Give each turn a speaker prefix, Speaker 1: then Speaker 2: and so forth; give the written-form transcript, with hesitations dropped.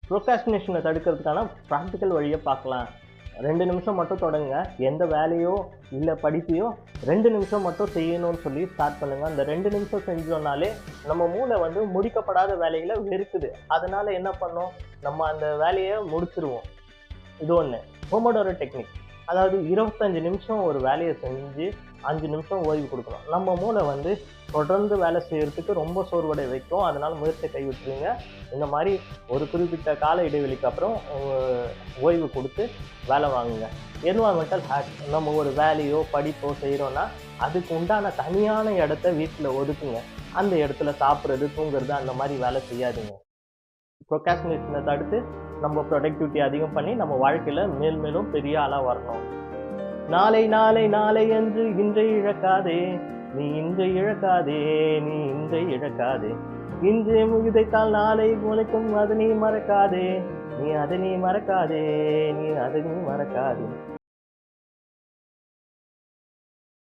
Speaker 1: ப்ரோக்ராஸ்டினேஷனை தடுக்கிறதுக்கான practical வழியை பார்க்கலாம். 2 நிமிஷம் மட்டும் தொடங்குங்க. எந்த வேலையோ இல்லை படிப்பையோ 2 நிமிஷம் மட்டும் செய்யணும்னு சொல்லி ஸ்டார்ட் பண்ணுங்கள். அந்த 2 நிமிஷம் செஞ்சோம்னாலே நம்ம மூளை வந்து முடிக்கப்படாத வேலைகளை வெறுக்குது. அதனால் என்ன பண்ணோம், நம்ம அந்த வேலையை முடிச்சிருவோம். இது ஒன்று. பொமோடோரோ டெக்னிக், அதாவது 25 நிமிஷம் ஒரு வேலையை செஞ்சு 5 நிமிஷம் ஓய்வு கொடுக்கணும். நம்ம மூளை வந்து தொடர்ந்து வேலை செய்கிறதுக்கு ரொம்ப சோர்வடை வைக்கும். அதனால் முயற்சியை கைவிட்டுருங்க. இந்த மாதிரி ஒரு குறிப்பிட்ட கால இடைவெளிக்கு அப்புறம் ஓய்வு கொடுத்து வேலை வாங்குங்க. என்வாயன்மெண்டல் ஹேக், நம்ம ஒரு வேலையோ படிப்போ செய்கிறோன்னா அதுக்கு உண்டான தனியான இடத்த வீட்டில் ஒதுக்குங்க. அந்த இடத்துல சாப்பிட்றது, தூங்குறது அந்த மாதிரி வேலை செய்யாதுங்க. ப்ரோக்ராஸ்டினேஷனை தடுத்து நம்ம ப்ரொடக்டிவிட்டி அதிகம் பண்ணி நம்ம வாழ்க்கையில் மேலும் பெரிய ஆளாக வரணும். நாளை நாளை நாளை என்று இன்றை இழக்காதே, நீ இன்றை இழக்காதே, நீ இன்றை இழக்காதே. இன்று விதைத்தால் நாளை முளைக்கும், அதனை மறக்காதே, நீ அதனை மறக்காதே, நீ அதனை மறக்காதே.